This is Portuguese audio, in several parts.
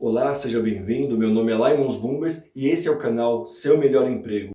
Olá, seja bem-vindo. Meu nome é Laimons Bumbers e esse é o canal Seu Melhor Emprego.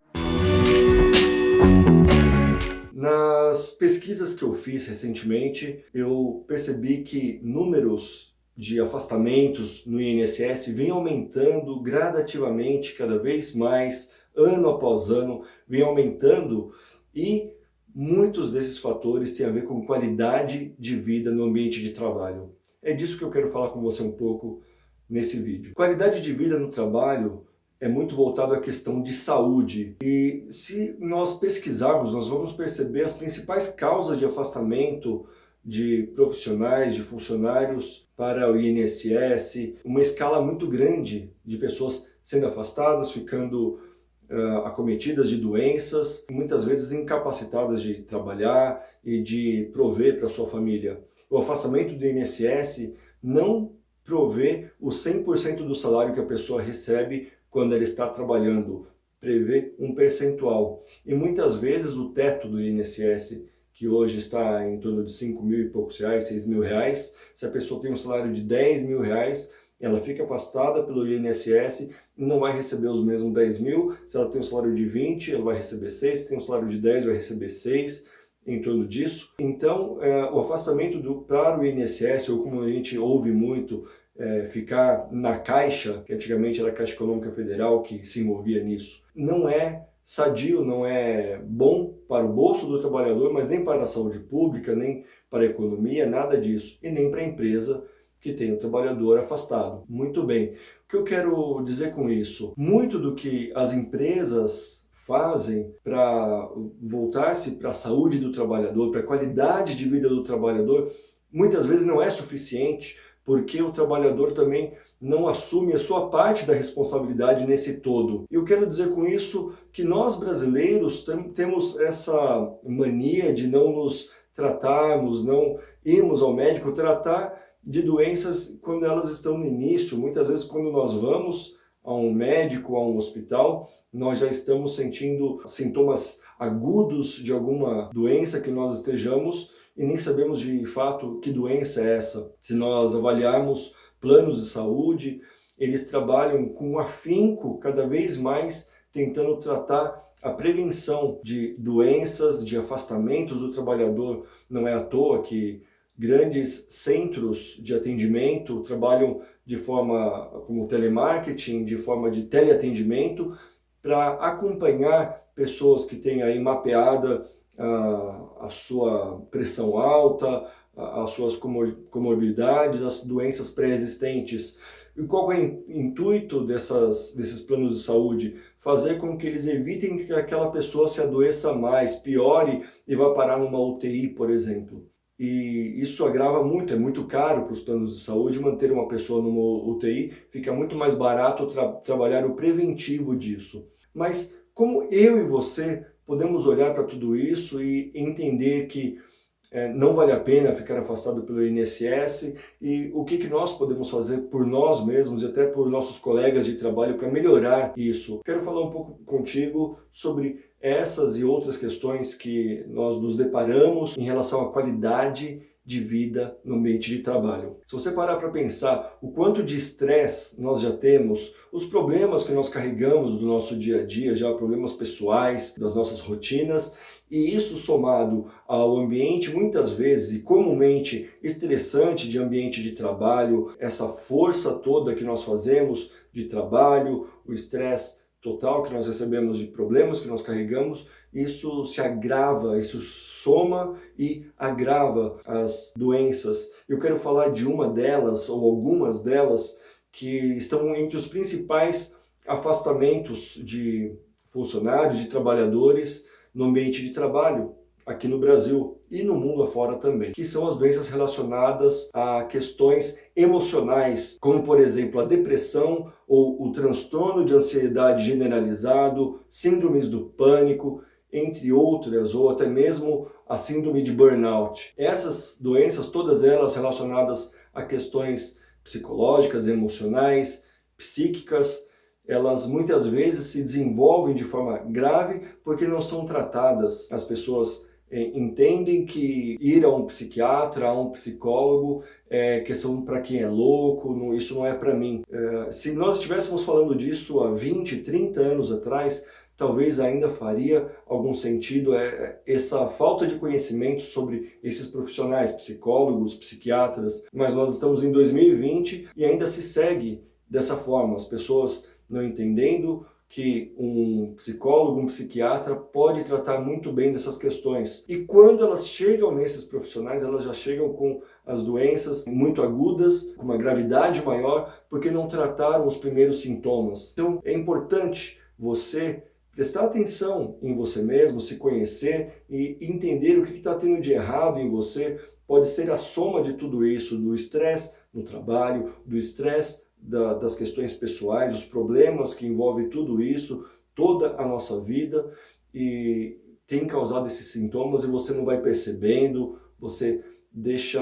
Nas pesquisas que eu fiz recentemente, eu percebi que números de afastamentos no INSS vêm aumentando gradativamente, cada vez mais, ano após ano, vem aumentando e muitos desses fatores têm a ver com qualidade de vida no ambiente de trabalho. É disso que eu quero falar com você um pouco nesse vídeo. Qualidade de vida no trabalho é muito voltado à questão de saúde. E se nós pesquisarmos, nós vamos perceber as principais causas de afastamento de profissionais, de funcionários para o INSS, uma escala muito grande de pessoas sendo afastadas, ficando acometidas de doenças, muitas vezes incapacitadas de trabalhar e de prover para sua família. O afastamento do INSS não provê o 100% do salário que a pessoa recebe quando ela está trabalhando, prevê um percentual. E muitas vezes o teto do INSS, que hoje está em torno de 5 mil e poucos reais, 6 mil reais, se a pessoa tem um salário de 10 mil reais, ela fica afastada pelo INSS e não vai receber os mesmos 10 mil. Se ela tem um salário de 20, ela vai receber 6, se tem um salário de 10, vai receber 6, em torno disso. Então, o afastamento para o INSS, ou como a gente ouve muito, ficar na Caixa, que antigamente era a Caixa Econômica Federal que se envolvia nisso, não é sadio, não é bom para o bolso do trabalhador, mas nem para a saúde pública, nem para a economia, nada disso, e nem para a empresa que tem o trabalhador afastado. Muito bem. O que eu quero dizer com isso? Muito do que as empresas fazem para voltar-se para a saúde do trabalhador, para a qualidade de vida do trabalhador, muitas vezes não é suficiente, porque o trabalhador também não assume a sua parte da responsabilidade nesse todo. E eu quero dizer com isso que nós brasileiros temos essa mania de não nos tratarmos, não irmos ao médico tratar de doenças quando elas estão no início. Muitas vezes quando nós vamos a um médico, a um hospital, nós já estamos sentindo sintomas agudos de alguma doença que nós estejamos e nem sabemos de fato que doença é essa. Se nós avaliarmos planos de saúde, eles trabalham com afinco cada vez mais tentando tratar a prevenção de doenças, de afastamentos do trabalhador. Não é à toa que grandes centros de atendimento trabalham de forma como telemarketing, de forma de teleatendimento, para acompanhar pessoas que têm aí mapeada a sua pressão alta, as suas comorbidades, as doenças pré-existentes. E qual é o intuito desses planos de saúde? Fazer com que eles evitem que aquela pessoa se adoeça mais, piore e vá parar numa UTI, por exemplo. E isso agrava muito, é muito caro para os planos de saúde manter uma pessoa numa UTI, fica muito mais barato trabalhar o preventivo disso. Mas como eu e você podemos olhar para tudo isso e entender que não vale a pena ficar afastado pelo INSS e o que nós podemos fazer por nós mesmos e até por nossos colegas de trabalho para melhorar isso? Quero falar um pouco contigo sobre essas e outras questões que nós nos deparamos em relação à qualidade de vida no ambiente de trabalho. Se você parar para pensar o quanto de estresse nós já temos, os problemas que nós carregamos do nosso dia a dia, já problemas pessoais, das nossas rotinas, e isso somado ao ambiente muitas vezes e comumente estressante de ambiente de trabalho, essa força toda que nós fazemos de trabalho, o estresse total que nós recebemos de problemas que nós carregamos, isso se agrava, isso soma e agrava as doenças. Eu quero falar de uma delas, ou algumas delas, que estão entre os principais afastamentos de funcionários, de trabalhadores no ambiente de trabalho, aqui no Brasil e no mundo afora também, que são as doenças relacionadas a questões emocionais, como por exemplo a depressão ou o transtorno de ansiedade generalizado, síndromes do pânico, entre outras, ou até mesmo a síndrome de burnout. Essas doenças, todas elas relacionadas a questões psicológicas, emocionais, psíquicas, elas muitas vezes se desenvolvem de forma grave porque não são tratadas. As pessoas entendem que ir a um psiquiatra, a um psicólogo, é questão para quem é louco, isso não é para mim. Se nós estivéssemos falando disso há 20, 30 anos atrás, talvez ainda faria algum sentido essa falta de conhecimento sobre esses profissionais, psicólogos, psiquiatras, mas nós estamos em 2020 e ainda se segue dessa forma, as pessoas não entendendo que um psicólogo, um psiquiatra pode tratar muito bem dessas questões. E quando elas chegam nesses profissionais, elas já chegam com as doenças muito agudas, com uma gravidade maior, porque não trataram os primeiros sintomas. Então é importante você prestar atenção em você mesmo, se conhecer e entender o que está tendo de errado em você. Pode ser a soma de tudo isso, do estresse no trabalho, do estresse das questões pessoais, os problemas que envolvem tudo isso, toda a nossa vida, e tem causado esses sintomas e você não vai percebendo, você deixa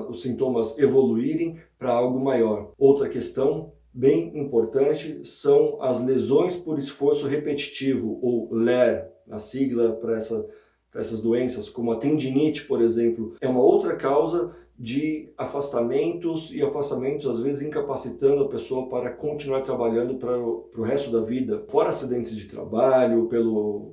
os sintomas evoluírem para algo maior. Outra questão bem importante são as lesões por esforço repetitivo, ou LER, a sigla para essas doenças, como a tendinite, por exemplo, é uma outra causa de afastamentos, e afastamentos às vezes incapacitando a pessoa para continuar trabalhando para o resto da vida. Fora acidentes de trabalho,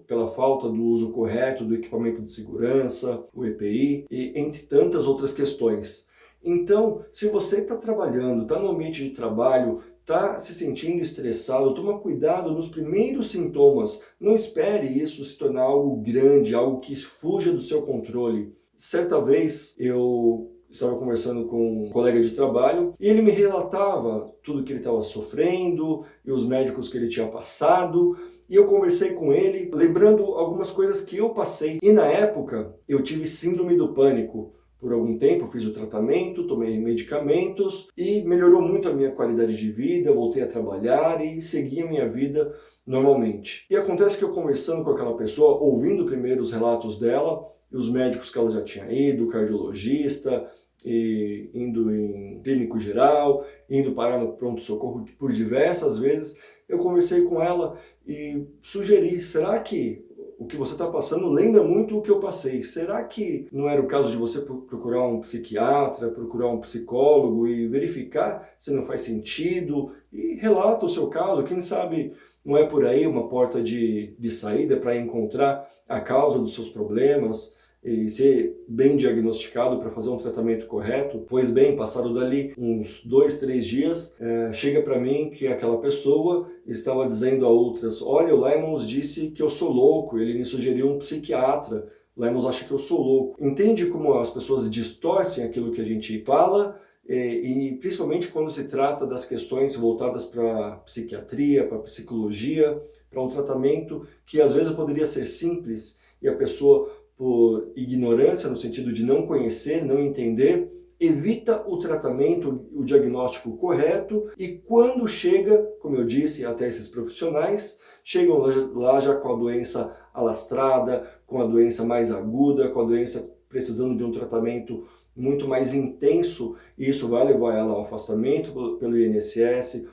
pela falta do uso correto do equipamento de segurança, o EPI, e entre tantas outras questões. Então, se você está trabalhando, está no ambiente de trabalho, está se sentindo estressado, toma cuidado nos primeiros sintomas. Não espere isso se tornar algo grande, algo que fuja do seu controle. Certa vez eu estava conversando com um colega de trabalho e ele me relatava tudo que ele estava sofrendo e os médicos que ele tinha passado. E eu conversei com ele, lembrando algumas coisas que eu passei. E na época eu tive síndrome do pânico. Por algum tempo fiz o tratamento, tomei medicamentos e melhorou muito a minha qualidade de vida, voltei a trabalhar e segui a minha vida normalmente. E acontece que eu conversando com aquela pessoa, ouvindo primeiro os relatos dela e os médicos que ela já tinha ido, cardiologista, e indo em clínico geral, indo parar no pronto-socorro por diversas vezes, eu conversei com ela e sugeri, será que o que você está passando lembra muito o que eu passei? Será que não era o caso de você procurar um psiquiatra, procurar um psicólogo e verificar se não faz sentido? E relata o seu caso, quem sabe não é por aí uma porta de saída para encontrar a causa dos seus problemas e ser bem diagnosticado para fazer um tratamento correto. Pois bem, passado dali uns 2, 3 dias, chega para mim que aquela pessoa estava dizendo a outras, olha, o Lemons disse que eu sou louco, ele me sugeriu um psiquiatra, Lemons acha que eu sou louco. Entende como as pessoas distorcem aquilo que a gente fala, e principalmente quando se trata das questões voltadas para a psiquiatria, para a psicologia, para um tratamento que às vezes poderia ser simples e a pessoa, por ignorância, no sentido de não conhecer, não entender, evita o tratamento, o diagnóstico correto, e quando chega, como eu disse, até esses profissionais, chegam lá já com a doença alastrada, com a doença mais aguda, com a doença precisando de um tratamento muito mais intenso, e isso vai levar ela ao afastamento pelo INSS,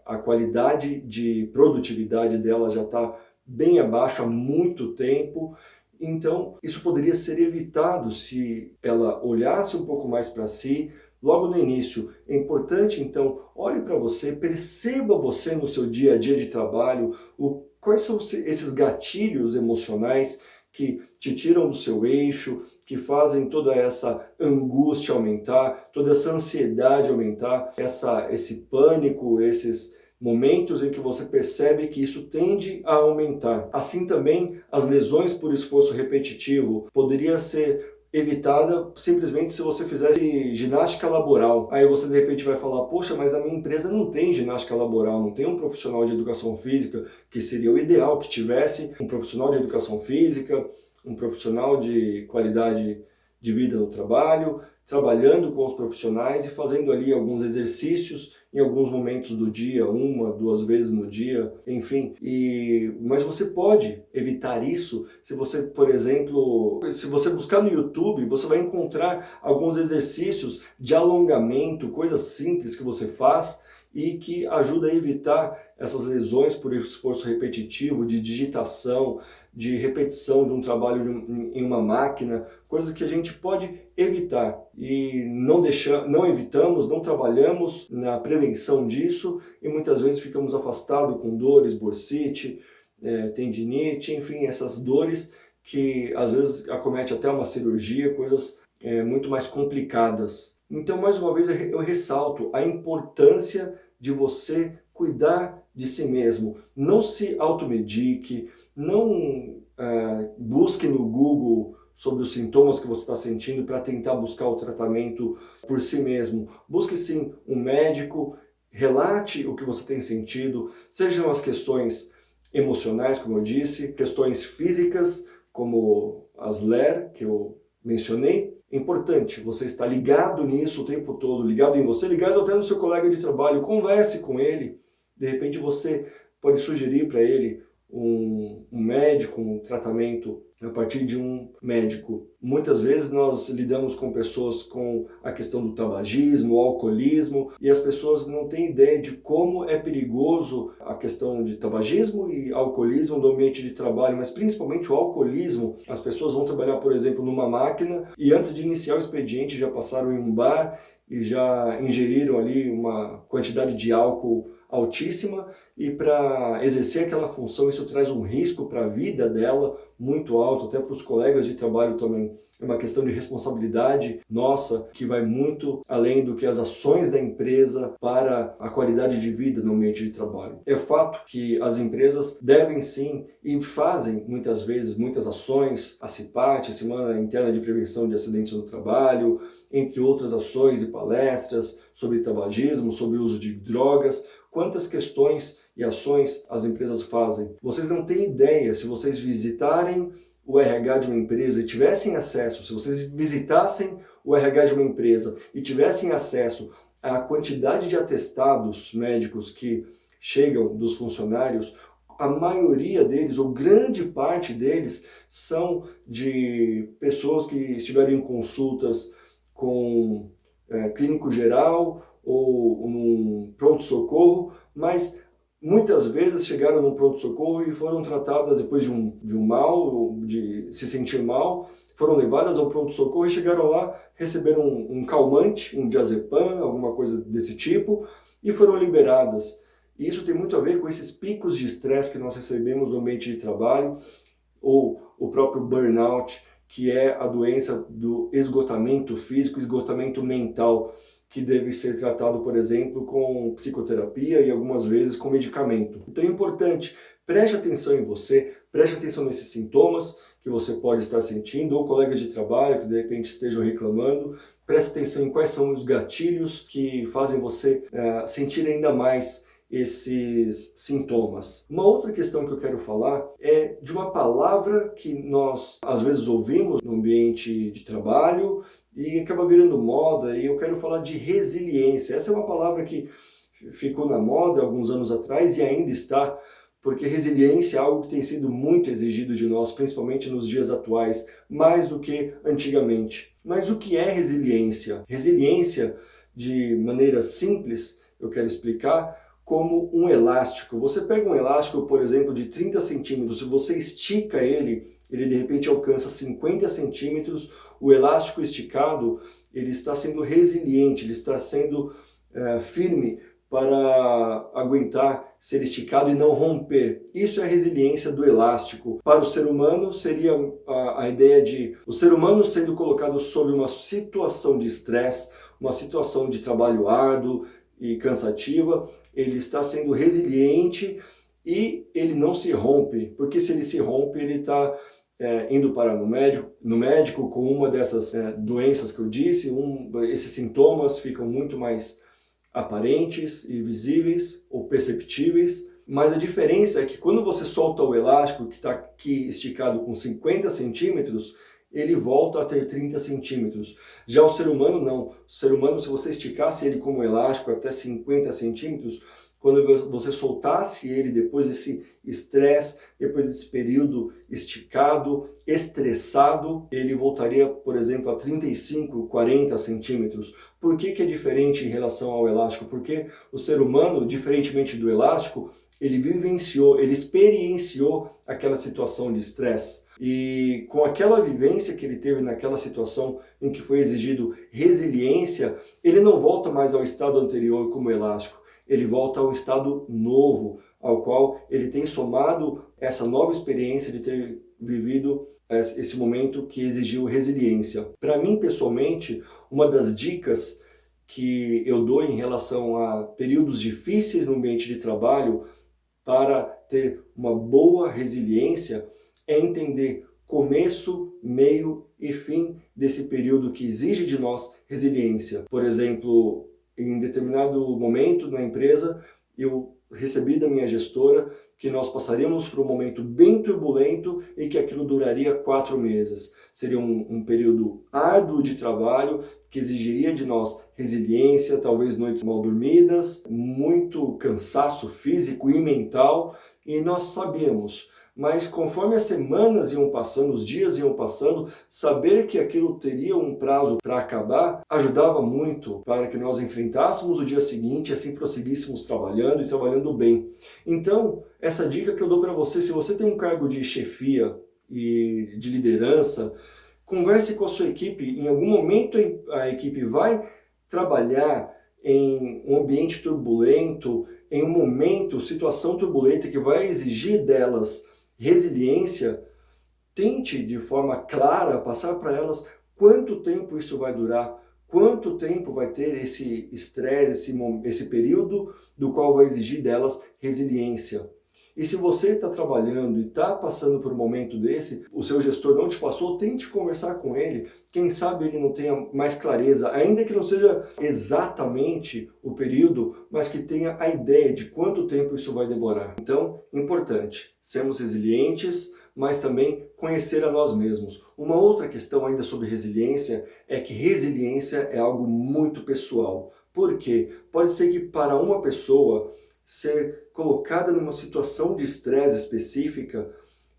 a qualidade de produtividade dela já está bem abaixo há muito tempo. Então, isso poderia ser evitado se ela olhasse um pouco mais para si, logo no início. É importante, então, olhe para você, perceba você no seu dia a dia de trabalho, quais são esses gatilhos emocionais que te tiram do seu eixo, que fazem toda essa angústia aumentar, toda essa ansiedade aumentar, esse pânico, esses momentos em que você percebe que isso tende a aumentar. Assim também, as lesões por esforço repetitivo poderia ser evitada simplesmente se você fizesse ginástica laboral. Aí você de repente vai falar, poxa, mas a minha empresa não tem ginástica laboral, não tem um profissional de educação física, que seria o ideal que tivesse um profissional de educação física, um profissional de qualidade de vida no trabalho, trabalhando com os profissionais e fazendo ali alguns exercícios em alguns momentos do dia, 1, 2 vezes no dia, enfim. Mas você pode evitar isso se você, por exemplo, se você buscar no YouTube, você vai encontrar alguns exercícios de alongamento, coisas simples que você faz e que ajuda a evitar essas lesões por esforço repetitivo, de digitação, de repetição de um trabalho em uma máquina, coisas que a gente pode evitar e não evitamos, não trabalhamos na prevenção disso e muitas vezes ficamos afastados com dores, bursite, tendinite, enfim, essas dores que às vezes acomete até uma cirurgia, coisas muito mais complicadas. Então, mais uma vez, eu ressalto a importância de você cuidar de si mesmo. Não se automedique, não busque no Google sobre os sintomas que você está sentindo para tentar buscar o tratamento por si mesmo. Busque sim um médico, relate o que você tem sentido, sejam as questões emocionais, como eu disse, questões físicas, como as LER, que eu mencionei. É importante você estar ligado nisso o tempo todo, ligado em você, ligado até no seu colega de trabalho, converse com ele. De repente você pode sugerir para ele um médico, um tratamento a partir de um médico. Muitas vezes nós lidamos com pessoas com a questão do tabagismo, o alcoolismo, e as pessoas não têm ideia de como é perigoso a questão de tabagismo e alcoolismo no ambiente de trabalho, mas principalmente o alcoolismo. As pessoas vão trabalhar, por exemplo, numa máquina e antes de iniciar o expediente já passaram em um bar e já ingeriram ali uma quantidade de álcool altíssima, e para exercer aquela função isso traz um risco para a vida dela muito alto, até para os colegas de trabalho também. É uma questão de responsabilidade nossa que vai muito além do que as ações da empresa para a qualidade de vida no ambiente de trabalho. É fato que as empresas devem sim e fazem muitas vezes muitas ações, a CIPAT, a Semana Interna de Prevenção de Acidentes no Trabalho, entre outras ações e palestras sobre tabagismo, sobre o uso de drogas. Quantas questões e ações as empresas fazem? Vocês não têm ideia, se vocês visitarem o RH de uma empresa e tivessem acesso, se vocês visitassem o RH de uma empresa e tivessem acesso à quantidade de atestados médicos que chegam dos funcionários, a maioria deles, ou grande parte deles, são de pessoas que estiveram em consultas com clínico geral ou um pronto-socorro, mas muitas vezes chegaram no pronto-socorro e foram tratadas depois de um mal, de se sentir mal, foram levadas ao pronto-socorro e chegaram lá, receberam um calmante, um diazepam, alguma coisa desse tipo, e foram liberadas. E isso tem muito a ver com esses picos de estresse que nós recebemos no ambiente de trabalho, ou o próprio burnout, que é a doença do esgotamento físico, esgotamento mental, que deve ser tratado, por exemplo, com psicoterapia e algumas vezes com medicamento. Então é importante, preste atenção em você, preste atenção nesses sintomas que você pode estar sentindo, ou colegas de trabalho que de repente estejam reclamando, preste atenção em quais são os gatilhos que fazem você sentir ainda mais esses sintomas. Uma outra questão que eu quero falar é de uma palavra que nós às vezes ouvimos no ambiente de trabalho e acaba virando moda, e eu quero falar de resiliência. Essa é uma palavra que ficou na moda alguns anos atrás e ainda está, porque resiliência é algo que tem sido muito exigido de nós, principalmente nos dias atuais, mais do que antigamente. Mas o que é resiliência? Resiliência, de maneira simples, eu quero explicar como um elástico. Você pega um elástico, por exemplo, de 30 centímetros, se você estica ele de repente alcança 50 centímetros, o elástico esticado, ele está sendo resiliente, ele está sendo firme para aguentar ser esticado e não romper. Isso é a resiliência do elástico. Para o ser humano, seria a ideia de o ser humano sendo colocado sob uma situação de estresse, uma situação de trabalho árduo e cansativa, ele está sendo resiliente e ele não se rompe, porque se ele se rompe, ele está indo para no médico com uma dessas doenças que eu disse, esses sintomas ficam muito mais aparentes e visíveis ou perceptíveis, mas a diferença é que quando você solta o elástico que está aqui esticado com 50 centímetros, ele volta a ter 30 centímetros. Já o ser humano não. O ser humano, se você esticasse ele como elástico até 50 centímetros, quando você soltasse ele depois desse estresse, depois desse período esticado, estressado, ele voltaria, por exemplo, a 35, 40 centímetros. Por que que é diferente em relação ao elástico? Porque o ser humano, diferentemente do elástico, ele vivenciou, ele experienciou aquela situação de estresse. E com aquela vivência que ele teve naquela situação em que foi exigido resiliência, ele não volta mais ao estado anterior como elástico. Ele volta ao estado novo, ao qual ele tem somado essa nova experiência de ter vivido esse momento que exigiu resiliência. Para mim, pessoalmente, uma das dicas que eu dou em relação a períodos difíceis no ambiente de trabalho para ter uma boa resiliência é entender começo, meio e fim desse período que exige de nós resiliência. Por exemplo, em determinado momento na empresa, eu recebi da minha gestora que nós passaríamos por um momento bem turbulento e que aquilo duraria 4 meses. Seria um período árduo de trabalho que exigiria de nós resiliência, talvez noites mal dormidas, muito cansaço físico e mental, e nós sabíamos. Mas conforme as semanas iam passando, os dias iam passando, saber que aquilo teria um prazo para acabar ajudava muito para que nós enfrentássemos o dia seguinte e assim prosseguíssemos trabalhando e trabalhando bem. Então, essa dica que eu dou para você, se você tem um cargo de chefia e de liderança, converse com a sua equipe. Em algum momento a equipe vai trabalhar em um ambiente turbulento, em um momento, situação turbulenta que vai exigir delas resiliência. Tente de forma clara passar para elas quanto tempo isso vai durar, quanto tempo vai ter esse estresse, esse período do qual vai exigir delas resiliência. E se você está trabalhando e está passando por um momento desse, o seu gestor não te passou, tente conversar com ele. Quem sabe ele não tenha mais clareza, ainda que não seja exatamente o período, mas que tenha a ideia de quanto tempo isso vai demorar. Então, importante, sermos resilientes, mas também conhecer a nós mesmos. Uma outra questão ainda sobre resiliência é que resiliência é algo muito pessoal. Por quê? Pode ser que para uma pessoa ser colocada numa situação de estresse específica,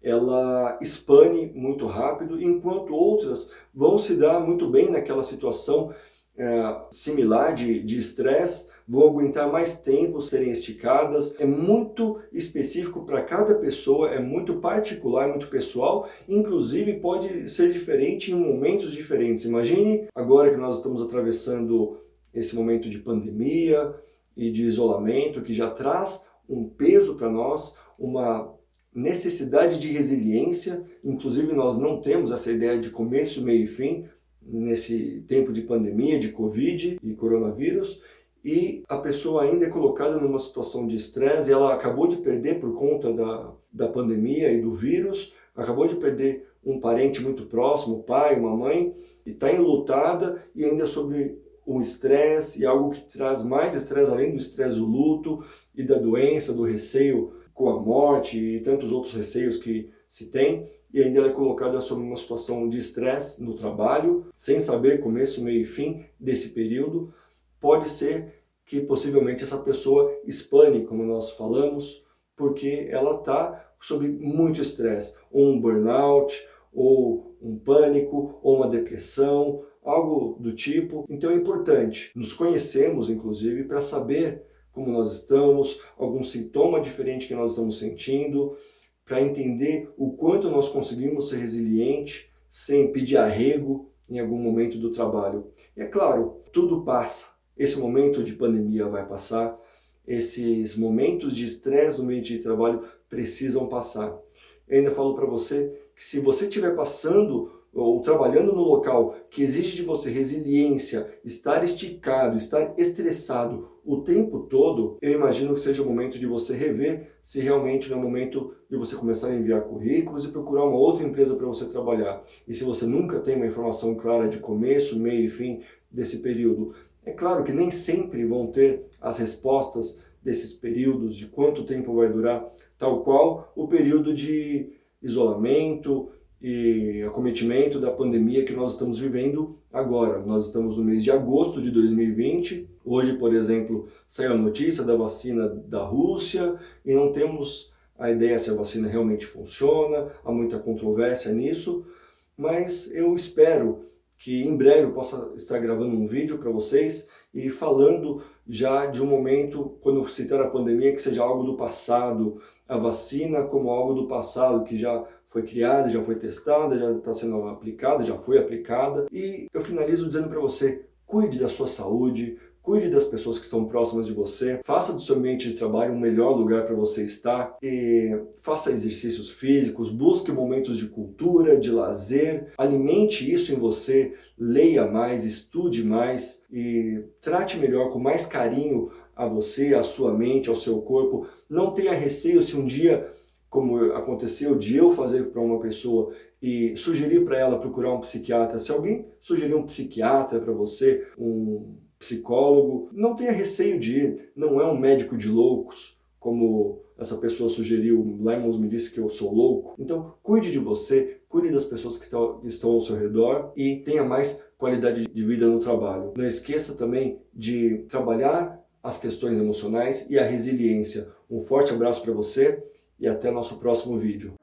ela espane muito rápido, enquanto outras vão se dar muito bem naquela situação similar de estresse, vão aguentar mais tempo, serem esticadas. É muito específico para cada pessoa, é muito particular, muito pessoal, inclusive pode ser diferente em momentos diferentes. Imagine agora que nós estamos atravessando esse momento de pandemia e de isolamento, que já traz um peso para nós, uma necessidade de resiliência. Inclusive nós não temos essa ideia de começo, meio e fim nesse tempo de pandemia, de Covid e coronavírus, e a pessoa ainda é colocada numa situação de estresse, e ela acabou de perder por conta da pandemia e do vírus, acabou de perder um parente muito próximo, pai, uma mãe, e está enlutada e ainda sobre um estresse, e algo que traz mais estresse, além do estresse do luto e da doença, do receio com a morte e tantos outros receios que se tem, e ainda ela é colocada sobre uma situação de estresse no trabalho, sem saber começo, meio e fim desse período. Pode ser que possivelmente essa pessoa espane, como nós falamos, porque ela está sob muito estresse, ou um burnout, ou um pânico, ou uma depressão, algo do tipo. Então é importante nos conhecermos, inclusive, para saber como nós estamos, algum sintoma diferente que nós estamos sentindo, para entender o quanto nós conseguimos ser resilientes sem pedir arrego em algum momento do trabalho. E é claro, tudo passa. Esse momento de pandemia vai passar, esses momentos de estresse no meio de trabalho precisam passar. Eu ainda falo para você que se você estiver passando ou trabalhando no local que exige de você resiliência, estar esticado, estar estressado o tempo todo, eu imagino que seja o momento de você rever se realmente não é o momento de você começar a enviar currículos e procurar uma outra empresa para você trabalhar. E se você nunca tem uma informação clara de começo, meio e fim desse período, é claro que nem sempre vão ter as respostas desses períodos, de quanto tempo vai durar, tal qual o período de isolamento e acometimento da pandemia que nós estamos vivendo agora. Nós estamos no mês de agosto de 2020, Hoje, por exemplo, saiu a notícia da vacina da Rússia e não temos a ideia se a vacina realmente funciona, há muita controvérsia nisso, mas eu espero que em breve eu possa estar gravando um vídeo para vocês e falando já de um momento, quando eu citar a pandemia, que seja algo do passado, a vacina como algo do passado, que já foi criada, já foi testada, já está sendo aplicada, já foi aplicada. E eu finalizo dizendo para você, cuide da sua saúde, cuide das pessoas que estão próximas de você, faça do seu ambiente de trabalho um melhor lugar para você estar e faça exercícios físicos, busque momentos de cultura, de lazer, alimente isso em você, leia mais, estude mais e trate melhor, com mais carinho a você, a sua mente, ao seu corpo. Não tenha receio se um dia, como aconteceu, de eu fazer para uma pessoa e sugerir para ela procurar um psiquiatra. Se alguém sugerir um psiquiatra para você, um psicólogo, não tenha receio de ir, não é um médico de loucos, como essa pessoa sugeriu, Lemons me disse que eu sou louco. Então, cuide de você, cuide das pessoas que estão ao seu redor e tenha mais qualidade de vida no trabalho. Não esqueça também de trabalhar as questões emocionais e a resiliência. Um forte abraço para você e até nosso próximo vídeo.